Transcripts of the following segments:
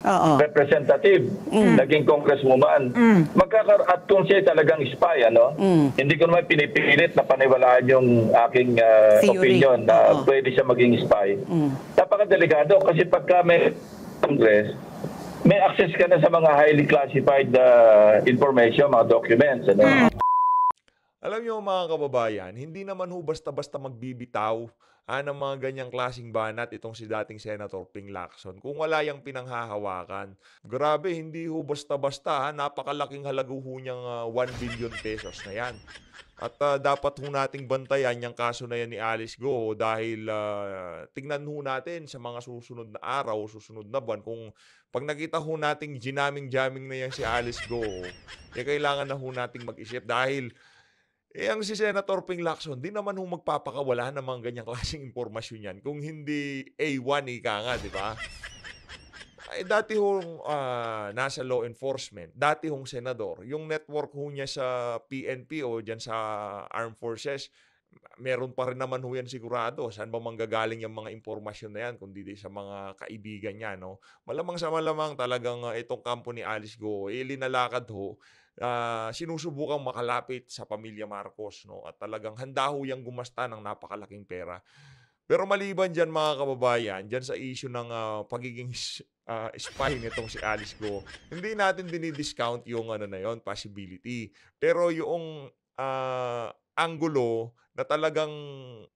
Oo. representative, naging congresswoman. At kung siya talagang spy, hindi ko naman pinipilit na paniwalaan yung aking Theory. opinion na Oo. pwede siya maging spy. Napakadelikado kasi pagka may Congress, may access ka na sa mga highly classified information, mga documents. Alam niyo mga kababayan, hindi naman ho basta-basta magbibitaw ng mga ganyang klaseng banat itong si dating Senator Ping Lacson kung wala yang pinanghahawakan. Grabe, hindi ho basta-basta, napakalaking halaga ho niyang 1 billion pesos na yan. At dapat ho nating bantayan yung kaso na yan ni Alice Go dahil tingnan ho natin sa mga susunod na araw, susunod na buwan kung pag nakita ho nating ginaming-jamming na yan si Alice Go, kailangan na ho nating mag-isip dahil ang si Senator Ping Lacson, di naman ho magpapakawala ng mga ganyang klaseng impormasyon yan kung hindi A1 ika nga, di ba? Ay, dati hong nasa law enforcement, dati hong senador, yung network ho niya sa PNP o dyan sa Armed Forces, meron pa rin naman ho yan sigurado. Saan ba manggagaling yung mga impormasyon na yan kundi sa mga kaibigan niya, no? Malamang sa malamang talagang itong kampo ni Alice Go, linalakad ho, sinusubukang makalapit sa pamilya Marcos, no? At talagang handa ho yang gumasta ng napakalaking pera. Pero maliban dyan mga kababayan, dyan sa issue ng pagiging spy nitong si Alice Go, hindi natin dinidiscount yung na yon possibility. Pero yung angulo na talagang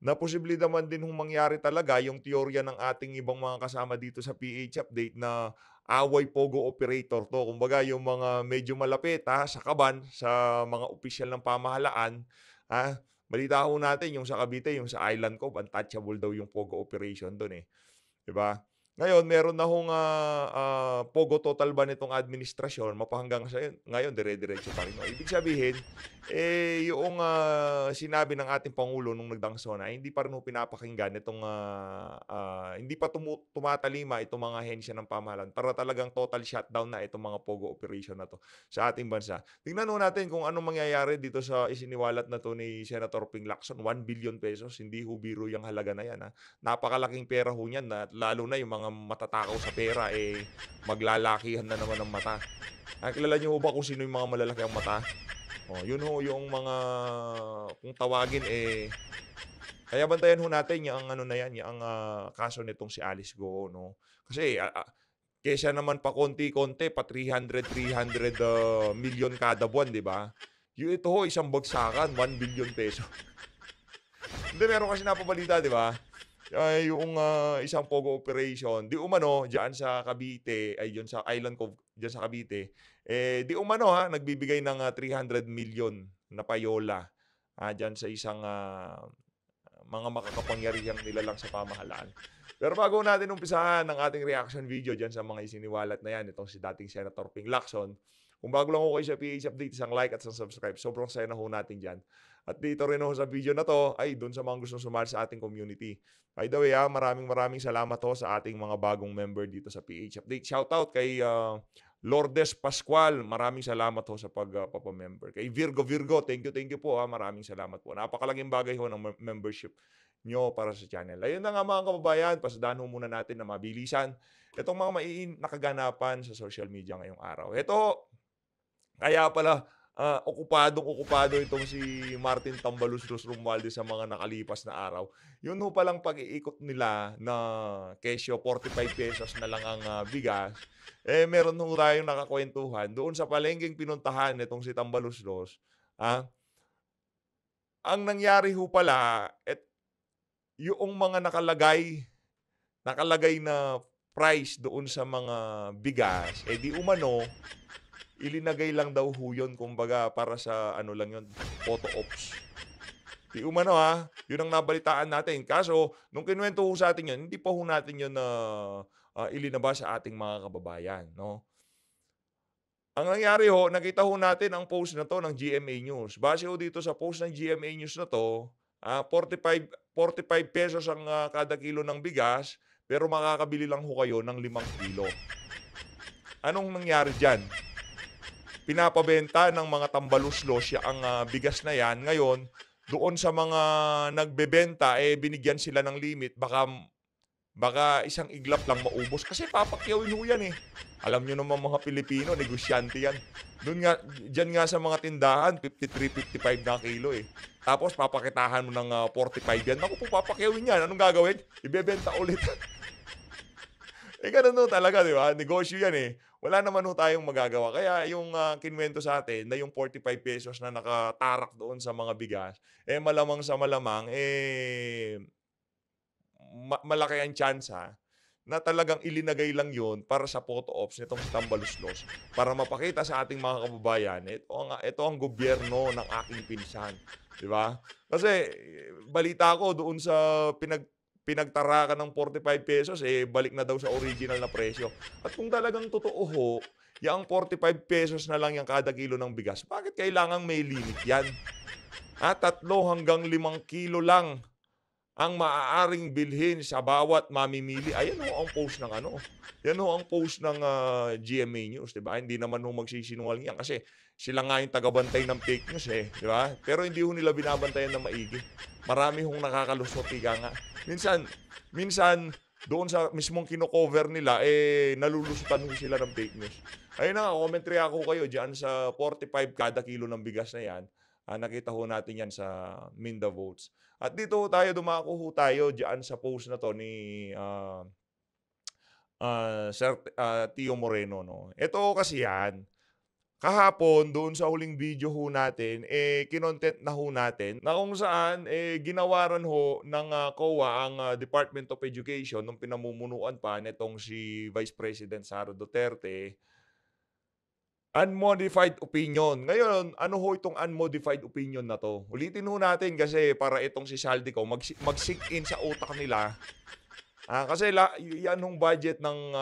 na posible naman din hong mangyari talaga yung teorya ng ating ibang mga kasama dito sa PH Update na away pogo operator to. Kumbaga yung mga medyo malapit sa kaban sa mga opisyal ng pamahalaan, balita ho natin yung sa Cavite, yung sa Island Cove, untouchable daw yung pogo operation doon 'di ba? Ngayon, meron na hong pogo total ban itong administrasyon, mapahanggang sa ngayon, dire-diretso pa rin. No? Ibig sabihin, yung sinabi ng ating Pangulo nung nagdangso na, hindi pa rin ho pinapakinggan itong, hindi pa tumatalima itong mga ahensya ng pamahalaan para talagang total shutdown na itong mga pogo operation na to sa ating bansa. Tingnan ho natin kung anong mangyayari dito sa isiniwalat na to ni Senator Ping Lacson, 1 billion pesos, hindi ho biro yung halaga na yan. Napakalaking pera ho niyan, lalo na yung mga matatakaw sa pera, maglalakihan na naman ng mata. Kilala niyo ho ba kung sino yung mga malalaki ang mata? Yun ho yung mga, kung tawagin, kaya bantayan ho natin yung na yan, yung kaso nitong si Alice Go, no? Kasi, kesa naman pa konti-konti, pa 300 million kada buwan, di ba? Yung ito ho, isang bagsakan, 1 billion peso. Hindi, meron kasi napabalita, di ba? Yung isang pogo operation, di umano, diyan sa Cavite, diyan sa Island Cove, diyan sa Cavite, di umano nagbibigay ng 300 million na payola diyan sa isang mga makakapangyarihang nilalang sa pamahalaan. Pero bago natin umpisahan ang ating reaction video diyan sa mga isiniwalat na yan, itong si dating Senator Ping Lacson, kung bago lang ho kayo sa PH Update, isang like at isang subscribe. Sobrang saya na ho natin dyan. At dito rin ho sa video na to, doon sa mga gustong sumali sa ating community. By the way, maraming salamat ho sa ating mga bagong member dito sa PH Update. Shoutout kay Lourdes Pascual. Maraming salamat ho sa pagpapamember. Kay Virgo, thank you po. Maraming salamat po. Napakalaking bagay ho ng membership nyo para sa channel. Ayun na nga mga kababayan, pasadahan ho muna natin na mabilisan itong mga nakaganapan sa social media ngayong araw. Ito, kaya pala, okupado itong si Martin Tambalus-Los Romualdez sa mga nakalipas na araw. Yun ho palang pag-iikot nila na kesyo 45 pesos na lang ang bigas. Meron ho tayong nakakwentuhan doon sa palengking pinuntahan nitong si Tambalus-Los. Ang nangyari ho pala, yung mga nakalagay na price doon sa mga bigas, di umano, ilinagay lang daw ho yun, kumbaga para sa lang yun, photo ops. Di umano yun ang nabalitaan natin. Kaso, nung kinuwento ho sa atin yun, hindi pa ho natin yun na ilinabas sa ating mga kababayan, no? Ang nangyari ho, nakita ho natin ang post na to ng GMA News. Base ho dito sa post ng GMA News na to, 45 pesos ang kada kilo ng bigas, pero makakabili lang ho kayo ng 5 kilo. Anong nangyari dyan? Pinapabenta ng mga Tambalus-Los ang bigas na yan. Ngayon, doon sa mga nagbebenta, binigyan sila ng limit. Baka isang iglap lang maubos. Kasi papakyawin ho yan Alam niyo naman mga Pilipino, negosyante yan. Do'n nga diyan nga sa mga tindahan 53, 55 na kilo, eh. Tapos papakitahan mo ng, 45 yan, naku po papakyawin yan, anong gagawin? Ibebenta ulit. Eh, gano'n ho talaga 'di ba, negosyo yan, eh. Wala naman ho tayong magagawa. Kaya yung, kinuwento sa'tin na yung ₱45 na nakatarak doon sa mga bigas, eh, malamang sa malamang, eh, malaki ang tyansa na talagang ilinagay lang yon para sa photo ops nitong si Tambaluslos, para mapakita sa ating mga kababayan, ito ang gobyerno ng aking pinsan, 'di ba? Kasi balita ko doon sa pinagtarakan ng ₱45, eh, balik na daw sa original na presyo. At kung talagang totoo ho, yang ₱45 na lang yang kada kilo ng bigas, bakit kailangang may limit yan? 3 hanggang 5 kilo lang ang maaaring bilhin sa bawat mamimili. Ayan ho ang post ng ano, yan ho ang post ng, GMA News, 'di ba? Hindi naman ho magsisinungaling yan kasi sila nga yung tagabantay ng fake news, eh, 'di ba? Pero hindi ho nila binabantayan ng maigi. Marami hong nakakalusot, ika nga. Minsan minsan doon sa mismong kino-cover nila, eh, nalulusutan ho sila ng fake news. Ayun na nga, commentary ako kayo diyan sa 45 kada kilo ng bigas na yan. Nakita ho natin yan sa Minda Votes. At dito ho tayo, dumako ho tayo diyan sa post na 'to ni, Sir, Tio Moreno 'no. Ito kasi yan, kahapon doon sa huling video ho natin, eh, kinontent na ho natin na kung saan, eh, ginawaran ho ng, COA ang, Department of Education nung pinamumunuan pa nitong si Vice President Sara Duterte, unmodified opinion. Ngayon, ano ho itong unmodified opinion na 'to? Ulitin ho natin kasi para itong si Saldico mag-sink in sa utak nila. Kasi yan hong budget ng,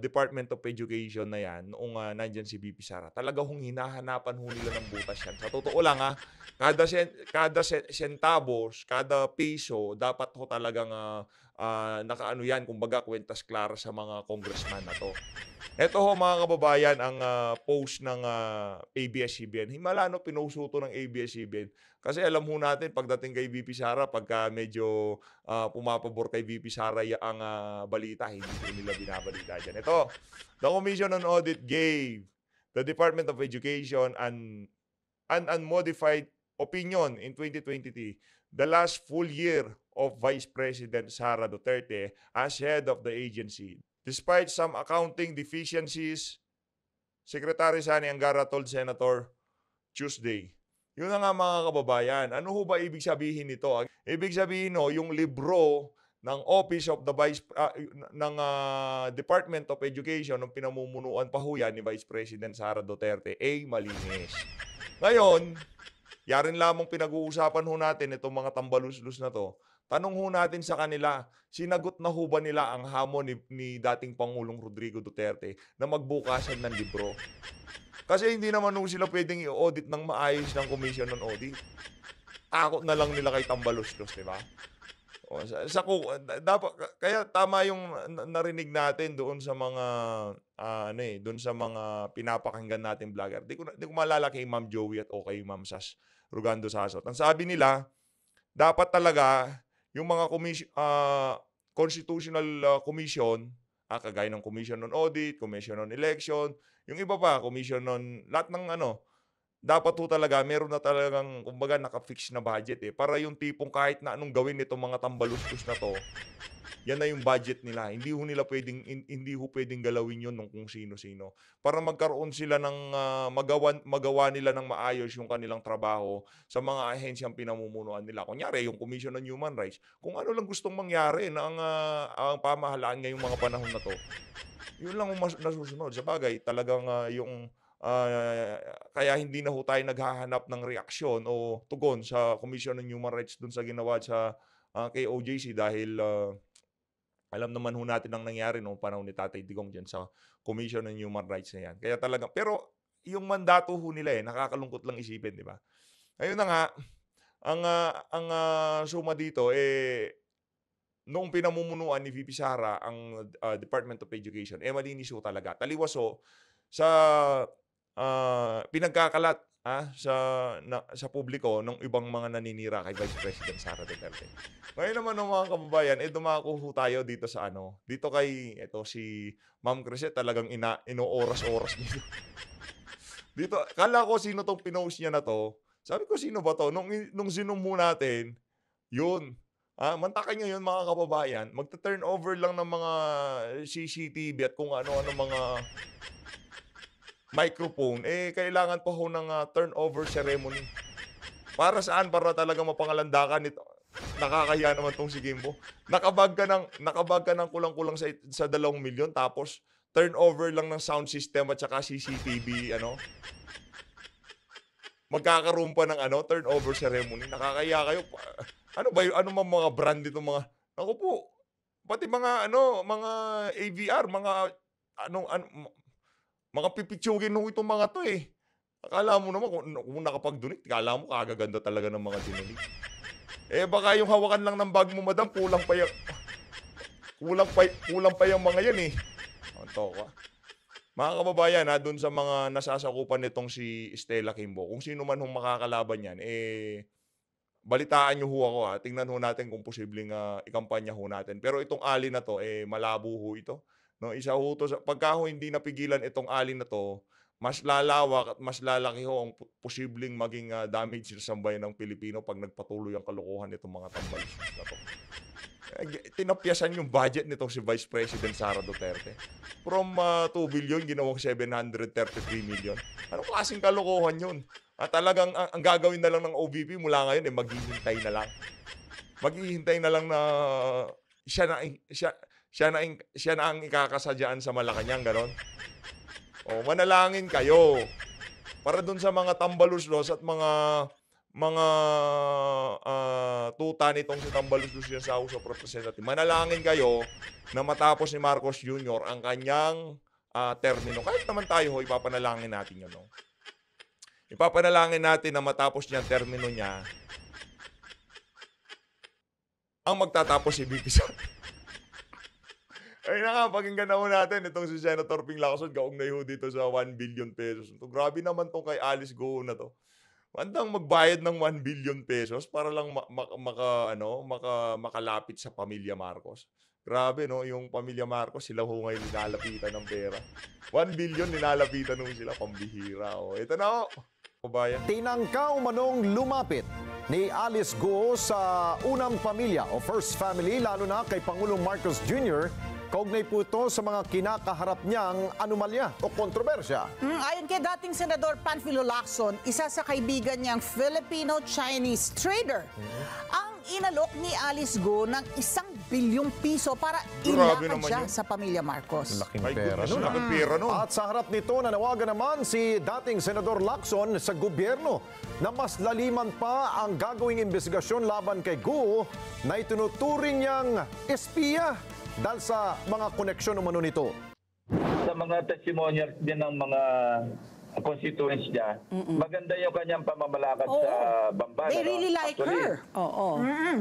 Department of Education na yan noong, nandiyan si VP Sara, talaga hong hinahanapan ho nila ng butas yan. Sa totoo lang, kada sentabos, kada piso dapat ho talagang, nakaano yan, kumbaga kuwentas klara sa mga congressman na 'to. Eto ho mga kababayan ang, post ng, ABS-CBN. Himala 'no, pinost ho 'to ng ABS-CBN. Kasi alam ho natin pagdating kay VP Sara pagka medyo, pumapabor kay VP Sara ang, balita, hindi po nila binabalita diyan. Ito, the Commission on Audit gave the Department of Education an unmodified opinion in 2023, the last full year of Vice President Sara Duterte as head of the agency. Despite some accounting deficiencies, Secretary Sani Angara told Senator Tuesday. Yun na nga mga kababayan. Ano ho ba ibig sabihin nito? Ibig sabihin no, yung libro ng Office of the ng Department of Education ng pinamumunuan pa ho yan ni Vice President Sara Duterte ay malinis. Ngayon, yarin lamang pinag-uusapan ho natin itong mga tambaluslos na 'to. Tanong ho natin sa kanila, sinagot na ho ba nila ang hamon ni dating Pangulong Rodrigo Duterte na magbukasan ng libro? Kasi hindi naman ho sila puwedeng i-audit ng maayos ng Commission on Audit. Takot na lang nila kay tambaluslos, 'di ba? O sa ku dapat kaya tama yung narinig natin doon sa mga, doon sa mga pinapakinggan nating vlogger. Di ko maalala kay Ma'am Joey at o kay Ma'am Sas Rugando Sasot. Ang sabi nila, dapat talaga yung mga constitutional, commission, kagaya ng Commission on Audit, Commission on Election, yung iba pa, Commission on lahat ng ano, dapat ho talaga meron na talagang kumbaga naka-fix na budget, eh, para yung tipong kahit na anong gawin nitong mga tambaluslos na 'to, yan na yung budget nila. Hindi ho puwedeng galawin yun ng kung sino-sino. Para magkaroon sila ng, magawa nila ng maayos yung kanilang trabaho sa mga ahensyang pinamumunuan nila. Kunyari yung Commission on Human Rights, kung ano lang gustong mangyari ng, ang pamahalaan ngayong mga panahon na 'to, yun lang ang nasusunod. Sabagay talagang, kaya hindi na ho tayo naghahanap ng reaksyon o tugon sa Commission on Human Rights dun sa ginawa sa, kay OJC dahil, alam naman ho natin ang nangyari noong panahon ni Tatay Digong diyan sa Commission on Human Rights na 'yan. Kaya talagang pero yung mandato ho nila, eh, nakakalungkot lang isipin, 'di ba? Ayun na nga, suma dito, eh, noong pinamumunuan ni VP Sara ang, Department of Education, eh, malinis ho talaga. Taliwas ho sa, pinagkakalat sa publiko ng ibang mga naninira kay Vice President Sara Duterte. Ngayon naman ng mga kababayan, dumako ho tayo dito sa dito kay si Ma'am Crisette talagang inooras-oras dito. Dito, kala ko sino tong pinost niya na 'to. Sabi ko, sino ba 'to? Nung Zoom mo natin, yun. Mantakin niyo yun mga kababayan, magta-turnover lang ng mga CCTV at kung ano-ano mga microphone, kailangan pa ho ng turnover ceremony. Para saan? Para talagang mapangalandakan ito. Nakakahiya naman 'tong si Gimbo. Nakabag ka ng kulang-kulang sa 2 milyon tapos turnover lang ng sound system at saka CCTV magkakaroon pa ng turnover ceremony. Nakakahiya kayo. Ano ba yung mga brand nito mga naku po. Pati mga mga AVR, mga pipitsugin ho itong mga 'to, Akala mo naman kung nakapag-donate, akala mo kagaganda talaga ng mga dinonate. Baka yung hawakan lang ng bag mo, madam, kulang pa yung mga yan, Anto ka. Mga kababayan, dun sa mga nasasakupan nitong si Stella Kimbo, kung sino man hong makakalaban yan, balitaan niyo ho ako, tingnan ho natin kung posibleng ikampanya ho natin. Pero itong ali na 'to, malabo ho ito. No, isa ho 'to pagka ho hindi napigilan itong ali na 'to, mas lalawak at mas lalaki ho ang posibleng maging damage sa sambayan ng Pilipino pag nagpatuloy ang kalokohan nitong mga tambalistas na 'to. Tinapyasan yung budget nitong si Vice President Sara Duterte. From 2 billion, ginawang 733 million. Anong klaseng kalokohan yun? Talagang ang gagawin na lang ng OVP mula ngayon, maghihintay na lang. Maghihintay na lang na siya na ang ikakasadyaan sa Malacanang, ganon. Manalangin kayo. Para dun sa mga tambaluslos at mga tuta nitong si tambaluslos yan sa House of Representatives. Manalangin kayo na matapos ni Marcos Jr. ang kanyang termino. Kahit naman tayo ipapanalangin natin yun, no? Ipapanalangin natin na matapos niyang termino niya, ang magtatapos si VP Sara. Ay na nga, pakinggan na ho natin itong si Senator Ping Lacson, kaugnay ho dito sa 1 billion pesos. Grabe naman tong kay Alice Go na to. Mandang magbayad ng 1 billion pesos para lang makalapit sa pamilya Marcos. Grabe, no? Yung pamilya Marcos, sila ho ngayon nilalapitan ng pera. 1 billion nilalapitan ho sila, pambihira. Ito na ho. Kabayan. Tinangkaw manong lumapit ni Alice Go sa unang pamilya o first family, lalo na kay Pangulong Marcos Jr., kaugnay po ito sa mga kinakaharap niyang anomalya o kontrobersya. Ayon kay dating Senador Panfilo Lacson, isa sa kaibigan niyang Filipino-Chinese trader, ang inalok ni Alice Go ng 1 bilyong piso para ilakad siya sa pamilya Marcos. Laking pera nun. Laking pera nun. At sa harap nito, nanawagan naman si dating Senador Lacson sa gobyerno na mas laliman pa ang gagawing investigasyon laban kay Go na itinuturing niyang espiya dahil sa mga koneksyon umano nito. Sa mga testimonials din ng mga constituents niya, maganda yung kanyang pamamalakad sa Bamban. They really like her.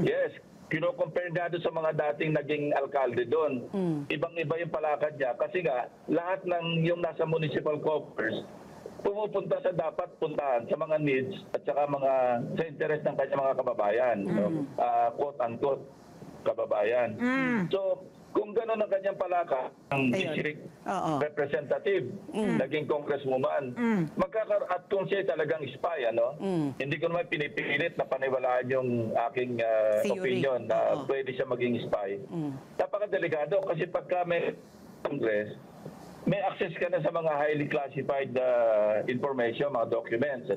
Yes. Kino-compare nga doon sa mga dating naging alkalde doon. Ibang-iba yung palakad niya. Kasi nga, lahat ng yung nasa municipal coffers, pumupunta sa dapat puntahan sa mga needs at saka sa interest ng kanyang mga kababayan. Quote-unquote, kababayan. So, kung gano'n ang kanyang palaka, ang district representative, naging congresswoman, at kung siya talagang spy, hindi ko naman pinipilit na paniwalaan yung aking opinion na pwede siya maging spy. Napakadelikado kasi pagka may Congress, may access ka na sa mga highly classified information, mga documents.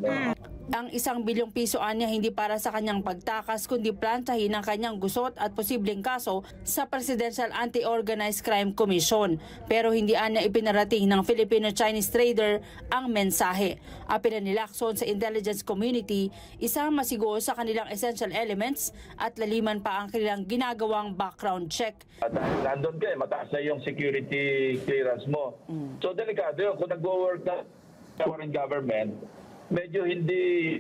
Ang 1 bilyong piso anya hindi para sa kanyang pagtakas kundi plantahin ang kanyang gusot at posibleng kaso sa Presidential Anti-Organized Crime Commission. Pero hindi anya ipinarating ng Filipino-Chinese trader ang mensahe. Apela ni Lacson sa intelligence community, isang masigo sa kanilang essential elements at laliman pa ang kanilang ginagawang background check. Dahil nandun ka, mataas na yung security clearance mo. So delikado yun. Kung nag-work na foreign government, medyo hindi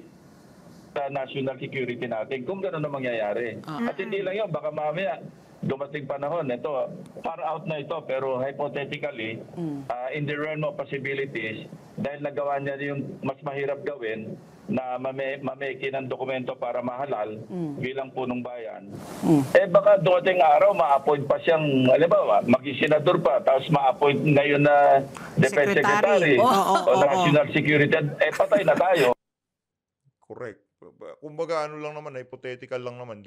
sa national security natin kung gano'n na mangyayari. At hindi lang yun, baka mamaya dumating panahon, ito, far out na ito, pero hypothetically, in the realm of possibilities, dahil nagawa niya yung mas mahirap gawin na mameki ng dokumento para mahalal bilang punong bayan. Baka dumating araw, ma-appoint pa siyang, halimbawa, maging senador pa, tapos ma-appoint ngayon na Defense Secretary o National Security, patay na tayo. Correct. Kumbaga ano lang naman, hypothetical lang naman,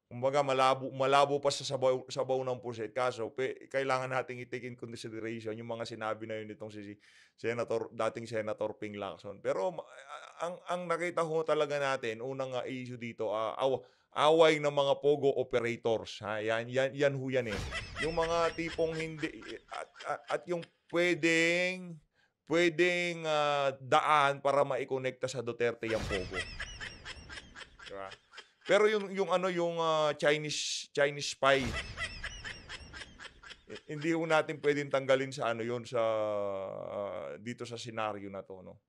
kumbaga malabo pa sa sabaw ng puset. Kaso kailangan nating i-take in consideration yung mga sinabi na yun nitong si dating Senator Ping Lacson. Pero ang nakita ko talaga natin, unang issue dito, away ng mga pogo operators. Yan ho yan eh. Yung mga tipong hindi at yung pwedeng daan para maikonekta sa Duterte yung pogo. Diba? Pero yung Chinese spy, hindi ho natin pwedeng tanggalin sa dito sa senaryo na to, no.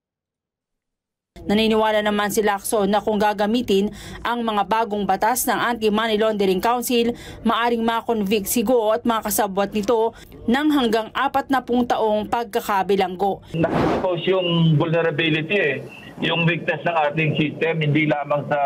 Naniniwala naman si Lacson na kung gagamitin ang mga bagong batas ng Anti-Money Laundering Council, maaring makonvict si Go at mga kasabwat nito ng hanggang 40 taong pagkakabilanggo. Na-expose yung vulnerability yung weakness ng ating system, hindi lamang sa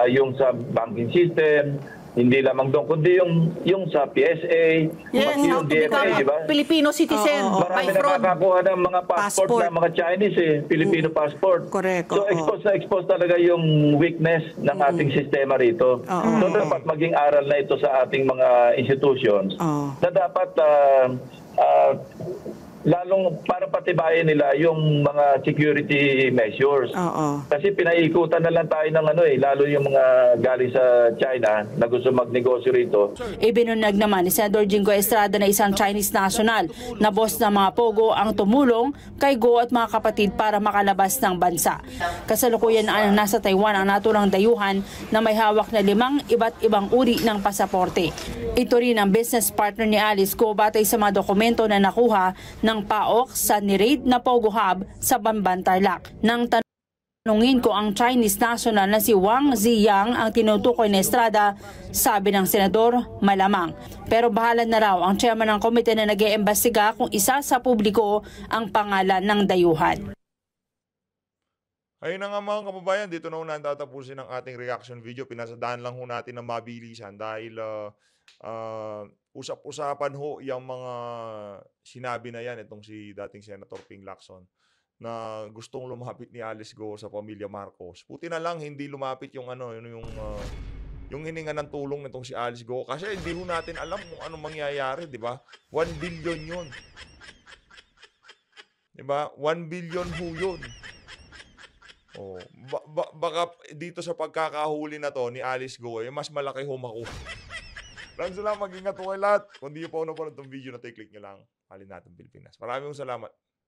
yung sa banking system, hindi lamang doon, kundi yung sa PSA, yung DFA, di ba? Filipino citizen, Marami nakakakuha ng mga passport ng mga Chinese, Filipino passport. Correct. So expose talaga yung weakness ng ating sistema rito. So dapat maging aral na ito sa ating mga institutions na dapat lalong para patibayin nila yung mga security measures. Kasi pinaikutan na lang tayo ng lalo yung mga galing sa China na gusto magnegosyo rito. Ibinunag naman ni Senador Jingo Estrada na isang Chinese national na boss ng mga pogo ang tumulong kay Go at mga kapatid para makalabas ng bansa. Kasalukuyan na nasa Taiwan ang naturang dayuhan na may hawak na 5 iba't ibang uri ng pasaporte. Ito rin ang business partner ni Alice Go batay sa mga dokumento na nakuha ng PAOK sa ni-raid na Pogo Hub sa Bamban, Tarlac. Nang tanungin ko ang Chinese national na si Wang Ziyang ang tinutukoy ni Estrada, sabi ng senador, malamang. Pero bahala na raw ang chairman ng komite na nag-iimbestiga kung isa sa publiko ang pangalan ng dayuhan. Ayun na nga mga kababayan, dito na una tatapusin ang ating reaction video. Pinasadaan lang ho natin ng mabilisan dahil usap-usapan ho yung mga sinabi na yan itong si dating Senator Ping Lacson na gustong lumapit ni Alice Go sa pamilya Marcos. Buti na lang hindi lumapit yung yung hininga ng tulong nitong si Alice Go kasi hindi ho natin alam kung anong mangyayari, di ba? 1 billion yun. Di ba? 1 billion ho yun. Baka dito sa pagkakahuli na to ni Alice Go, mas malaki ho makuha. Maraming salamat, mag-ingat po kayo lahat. Kung di nyo pa napanood itong video na click nyo lang, Halin Natin Pilipinas. Maraming salamat.